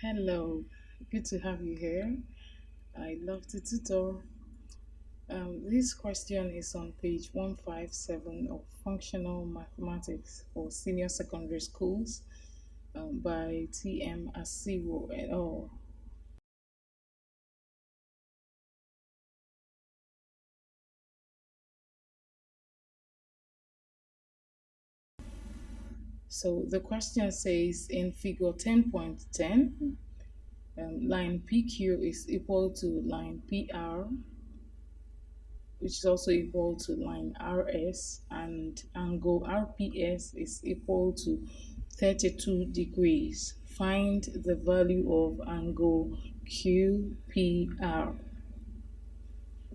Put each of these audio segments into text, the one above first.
Hello, good to have you here. I love to tutor. This question is on page 157 of Functional Mathematics for Senior Secondary Schools by T.M. Asiwo et al. So the question says in figure 10.10, line PQ is equal to line PR, which is also equal to line RS, and angle RPS is equal to 32 degrees. Find the value of angle QPR.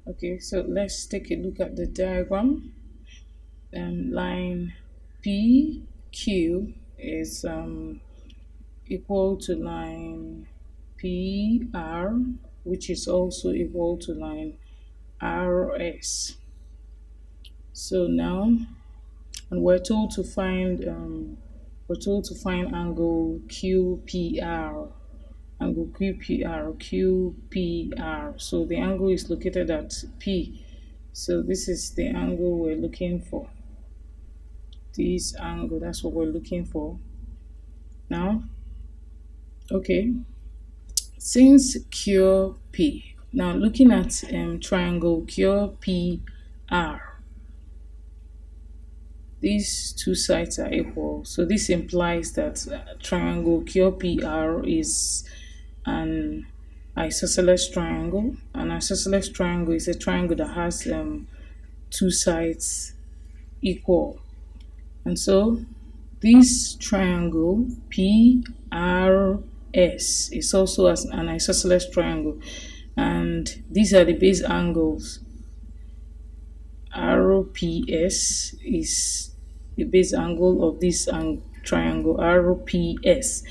Okay, so let's take a look at the diagram. Line PQ is equal to line PR, which is also equal to line RS. So now, and we're told to find angle QPR. Angle QPR. So the angle is located at P. So this is the angle we're looking for. This angle, that's what we're looking for. Now, okay, since QP, now looking at triangle QPR, these two sides are equal. So this implies that triangle QPR is an isosceles triangle. An isosceles triangle is a triangle that has two sides equal. And so this triangle PRS is also as an isosceles triangle. And these are the base angles. RPS is the base angle of this triangle RPS,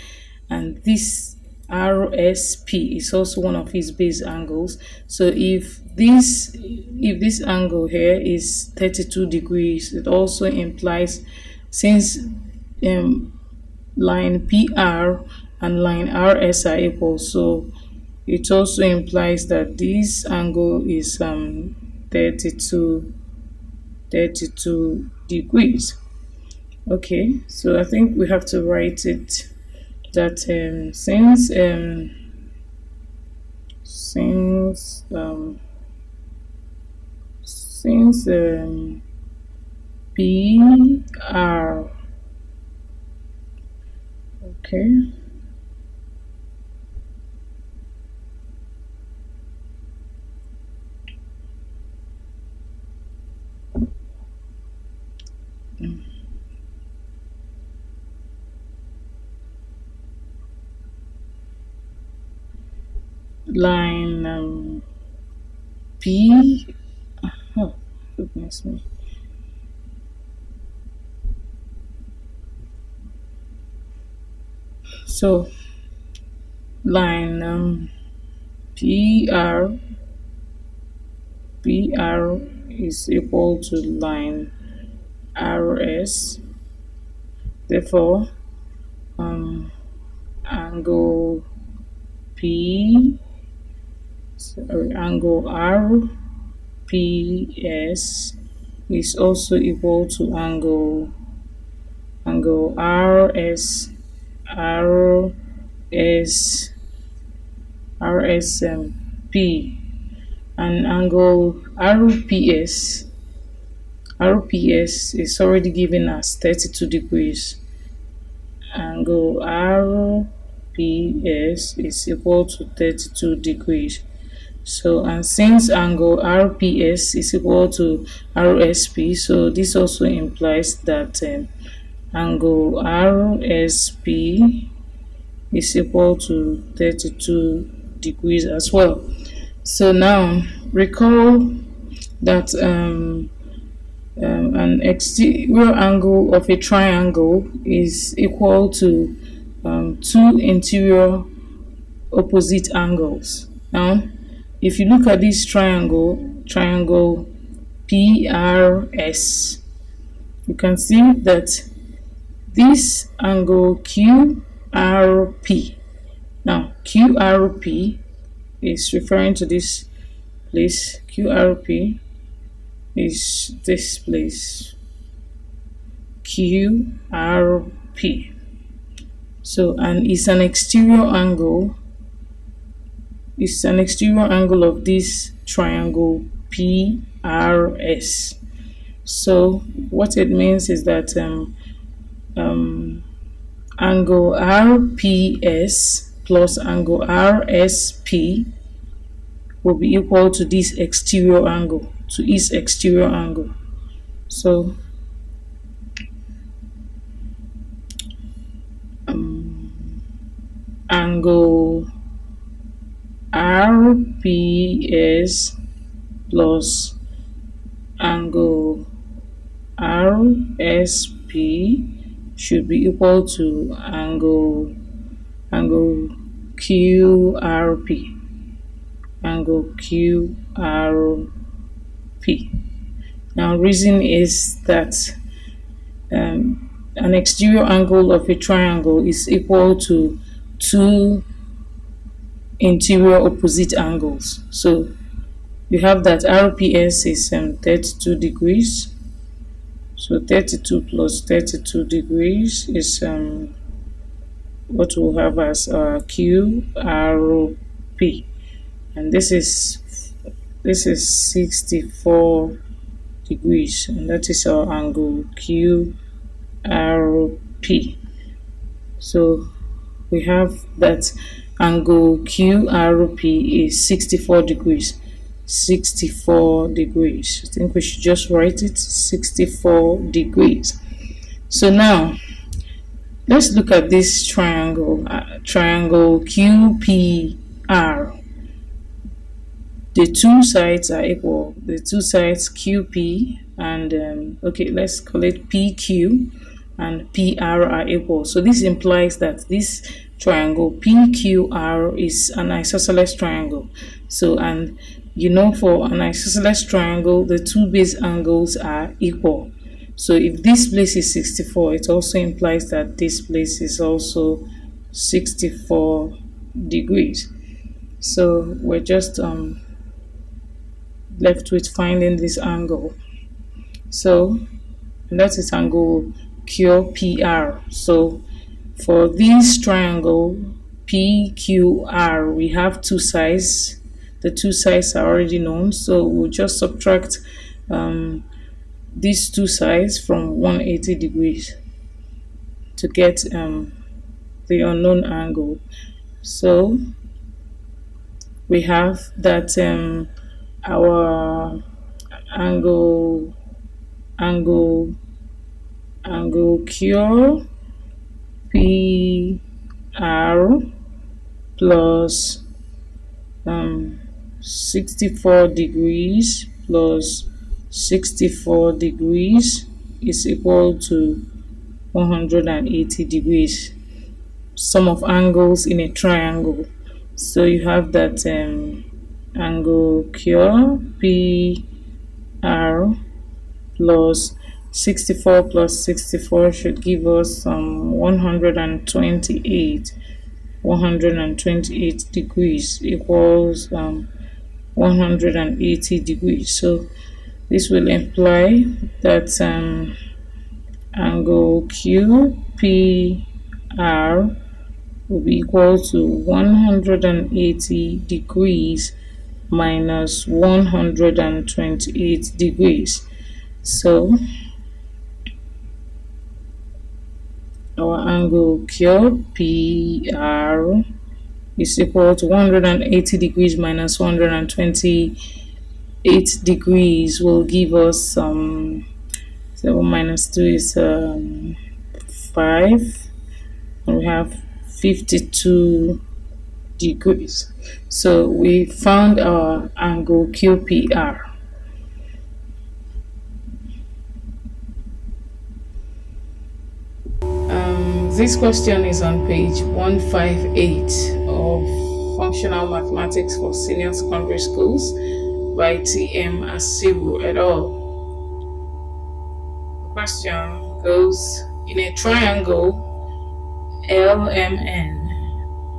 and this RSP is also one of its base angles. So if this angle here is 32 degrees, it also implies, since line PR and line RS are equal, so it also implies that this angle is 32 degrees. Okay, so I think we have to write it that since PR, okay, line P, oh goodness me, so line PR is equal to line RS. Therefore, angle RPS is also equal to angle RSP, and angle RPS is already given as 32 degrees. Angle RPS is equal to 32 degrees. So, and since angle RPS is equal to RSP, so this also implies that angle RSP is equal to 32 degrees as well. So now recall that an exterior angle of a triangle is equal to two interior opposite angles. Now, if you look at this triangle PRS, you can see that this angle QRP Now, QRP is referring to this place. QRP is this place. QRP. So, and it's an exterior angle. It's an exterior angle of this triangle PRS. So, what it means is that angle RPS plus angle RSP will be equal to this exterior angle, to its exterior angle. So angle RPS plus angle RSP should be equal to angle QRP. Angle QRP. Now, reason is that an exterior angle of a triangle is equal to two interior opposite angles. So you have that RPS is 32 degrees. So 32 plus 32 degrees is what we'll have as QRP, and this is 64 degrees, and that is our angle QRP. So we have that angle QRP is 64 degrees. 64 degrees. I think we should just write it 64 degrees. So now let's look at this triangle, triangle QPR. The two sides are equal. The two sides QP and okay, let's call it PQ and PR are equal. So this implies that this triangle PQR is an isosceles triangle. So, and you know, for an isosceles triangle, the two base angles are equal. So if this place is 64, it also implies that this place is also 64 degrees. So we're just left with finding this angle. So that is angle QPR. So for this triangle PQR, we have two sides. The two sides are already known, so we'll just subtract these two sides from 180 degrees to get the unknown angle. So we have that our angle QPR plus 64 degrees plus 64 degrees is equal to 180 degrees. Sum of angles in a triangle. So you have that angle QPR plus 64 should give us 128 degrees equals 180 degrees. So this will imply that angle QPR will be equal to 180 degrees minus 128 degrees. So our angle QPR is equal to 180 degrees minus 128 degrees will give us 7 minus 2 is 5, and we have 52 degrees. So we found our angle QPR. This question is on page 158 of Functional Mathematics for Senior Secondary Schools by T.M. Asiru et al. The question goes, in a triangle LMN,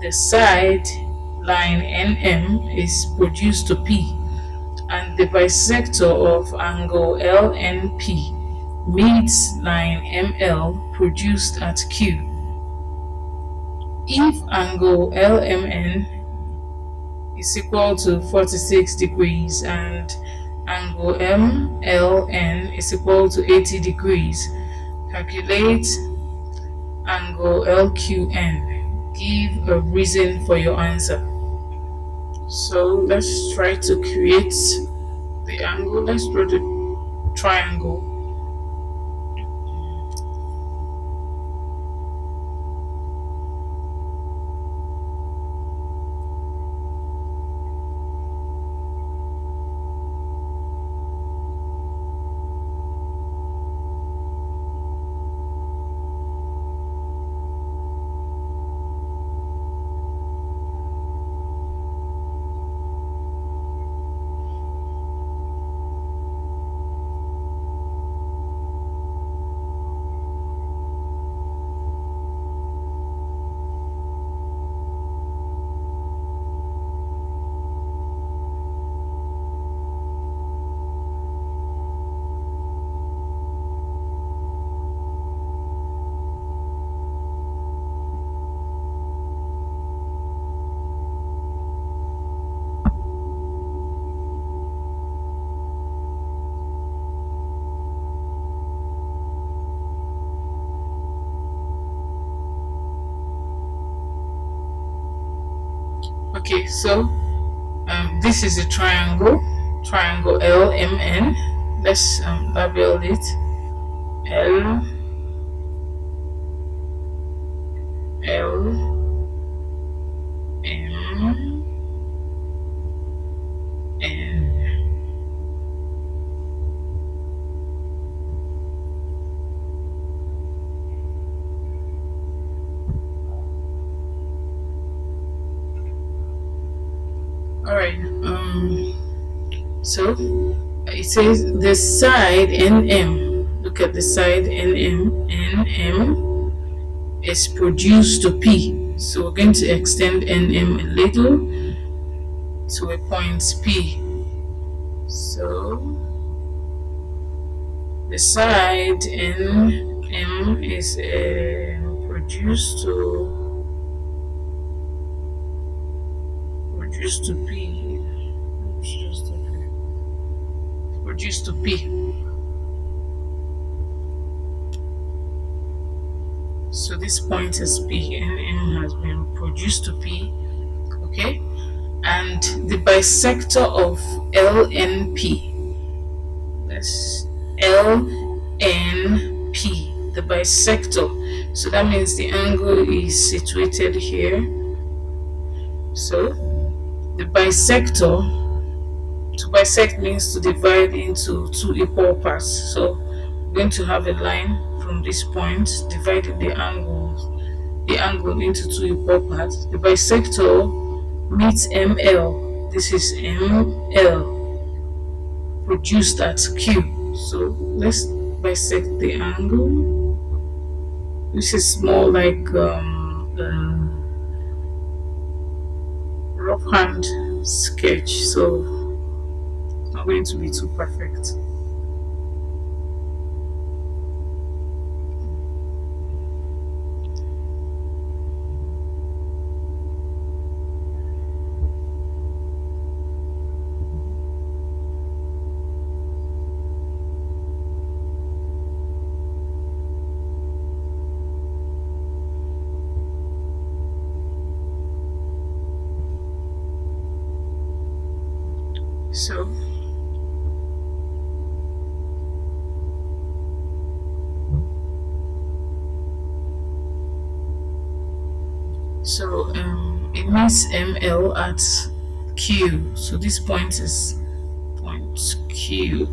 the side line NM is produced to P, and the bisector of angle LNP meets line ML produced at Q. If angle LMN is equal to 46 degrees and angle MLN is equal to 80 degrees, calculate angle LQN. Give a reason for your answer. So let's try to create the angle. Let's draw the triangle. Okay, so this is a triangle LMN. Let's label it L M N. Alright, so it says the side NM. Look at the side NM is produced to P. So we're going to extend NM a little to a point P. So the side NM is produced to P. Produced to P. So this point is P, and M has been produced to P. Okay, and the bisector of LNP. That's LNP, the bisector. So that means the angle is situated here. So the bisector, to bisect means to divide into two equal parts. So we're going to have a line from this point dividing the angle into two equal parts. The bisector meets ML. This is ML produced at Q. So let's bisect the angle. This is more like rough hand sketch, so it's not going to be too perfect. So it meets ML at Q. So this point is point Q.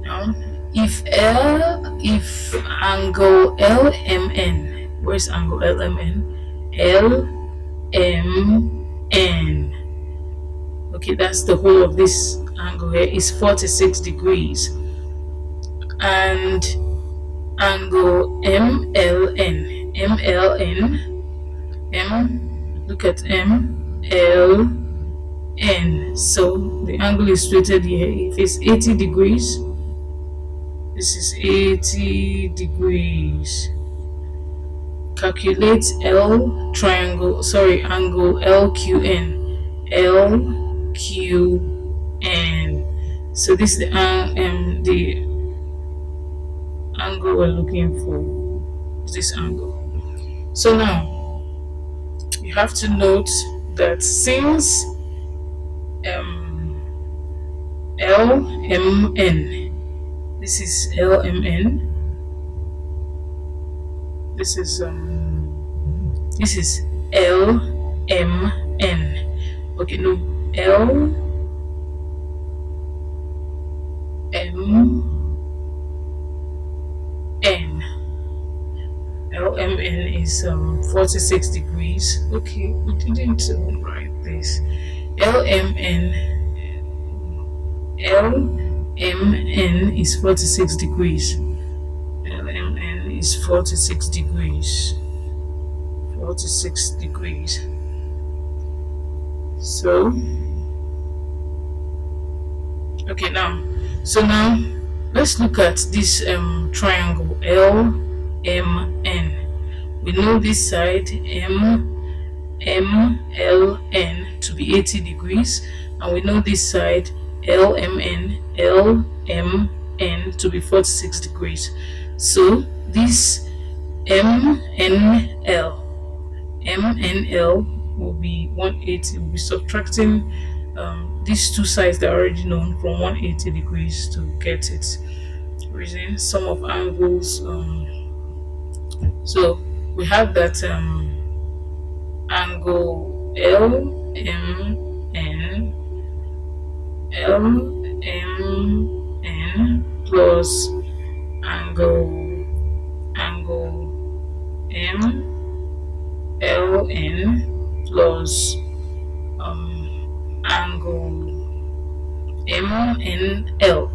Now, if angle LMN, where's angle LMN? LMN. Okay, that's the whole of this angle here is 46 degrees, and angle MLN Look at L, N. So the angle is situated here. If it's 80 degrees, this is 80 degrees. Calculate angle LQN. LQN. So this is the angle we're looking for. This angle. So now you have to note that since LMN, this is LMN, this is LMN. Okay, no, LMN is 46 degrees. Okay, we didn't write this. LMN is 46 degrees. LMN is 46 degrees. 46 degrees. So, okay, now let's look at this triangle LMN. We know this side MLN to be 80 degrees, and we know this side LMN to be 46 degrees. So this MNL will be 180. We'll be subtracting these two sides that are already known from 180 degrees to get it. Reason sum of angles. So we have that angle LMN plus angle MLN plus angle MNL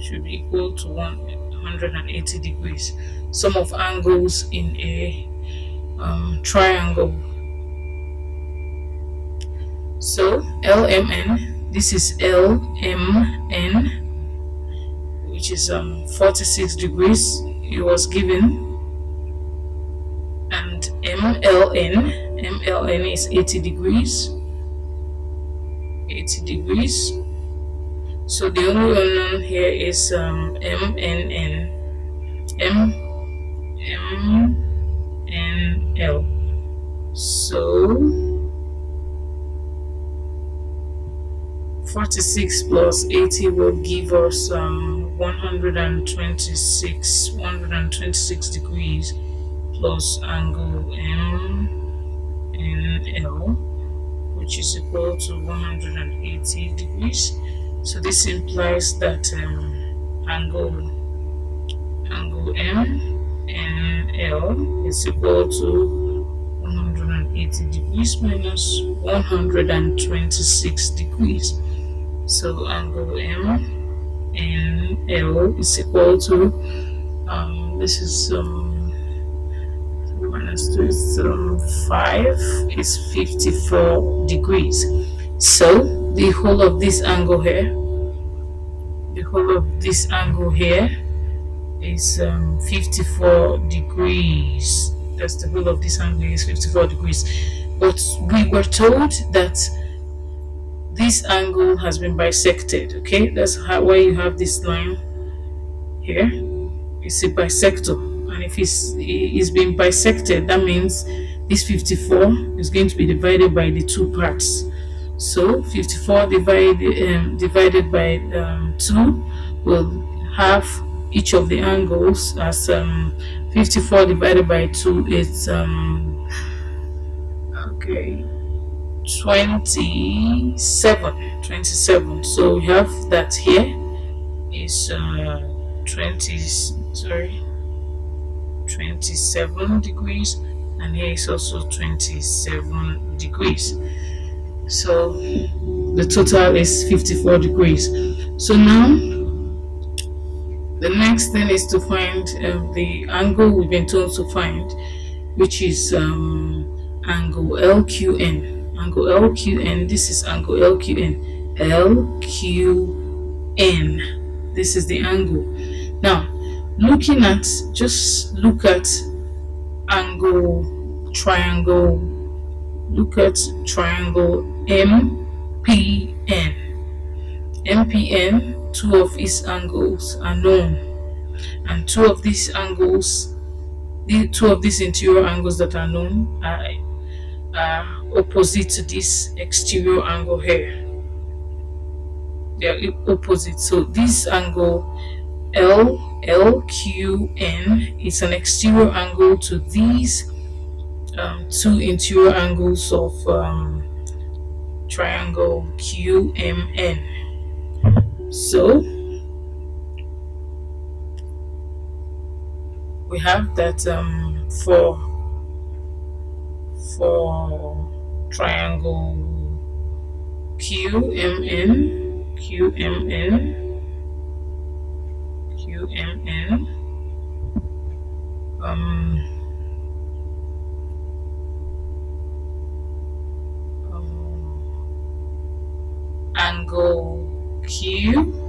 should be equal to 180 degrees. Sum of angles in a triangle. So LMN, this is LMN, which is 46 degrees. It was given. And MLN is 80 degrees. 80 degrees. So the only unknown here is MNL. So 46 plus 80 will give us 126 degrees plus angle MNL, which is equal to 180 degrees. So this implies that angle MNL is equal to 180 degrees minus 126 degrees. So angle MNL is equal to this is minus 2 is 5 is 54 degrees. So the whole of this angle here, is 54 degrees. That's the whole of this angle is 54 degrees. But we were told that this angle has been bisected. Okay, that's why you have this line here. It's a bisector, and if it's been bisected, that means this 54 is going to be divided by the two parts. So 54 divided by 2 will have each of the angles as 54 divided by 2 is 27. So we have that here is 27 degrees, and here is also 27 degrees. So the total is 54 degrees. So now The next thing is to find the angle we've been told to find, which is angle LQN. Angle LQN, this is angle LQN. LQN. This is the angle. Now, just look at angle triangle. Look at triangle MPN. MPN, two of its angles are known, and two of these interior angles that are known are opposite to this exterior angle here. They are opposite. So this angle LQN is an exterior angle to these two interior angles of triangle QMN. So we have that for triangle QMN, angle QMN,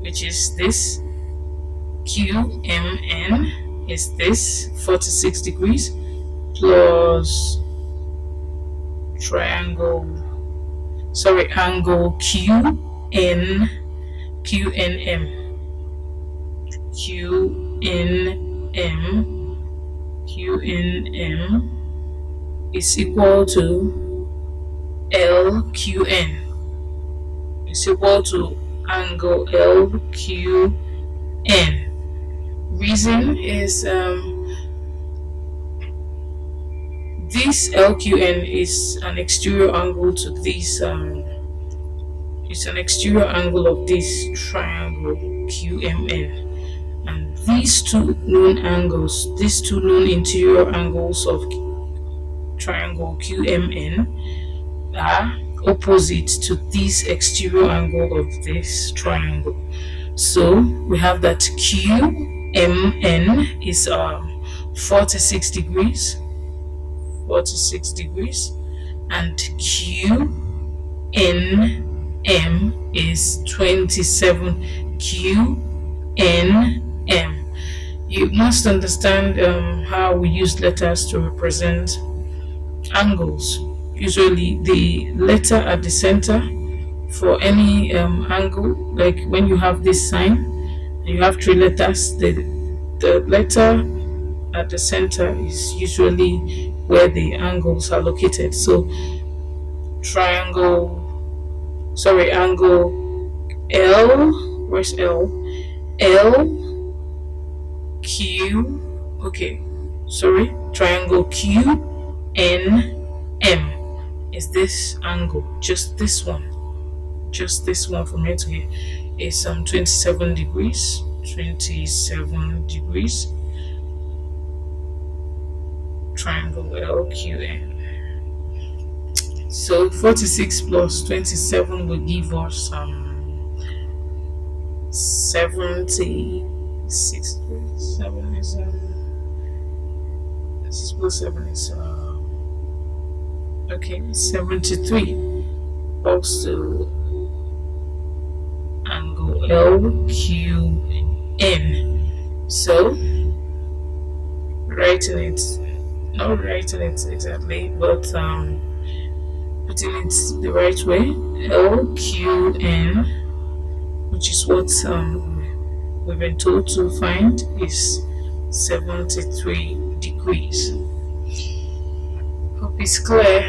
which is this QMN is this 46 degrees plus angle QNM. QNM is equal to LQN. It's equal to angle LQN. Reason is this LQN is an exterior angle to this it's an exterior angle of this triangle QMN, and these two known interior angles of triangle QMN are opposite to this exterior angle of this triangle. So we have that QMN is 46 degrees, and QNM is 27. QNM. You must understand how we use letters to represent angles. Usually the letter at the center for any angle, like when you have this sign and you have three letters, the letter at the center is usually where the angles are located. So angle L, where's L? Triangle QNM is this angle, just this one from here to here is 27 degrees. Triangle LQN. So 46 plus 27 will give us 76. 7 is 6 plus 7 is 73. Also angle LQN. So not writing it exactly, but putting it the right way, LQN, which is what we've been told to find, is 73 degrees. Hope it's clear.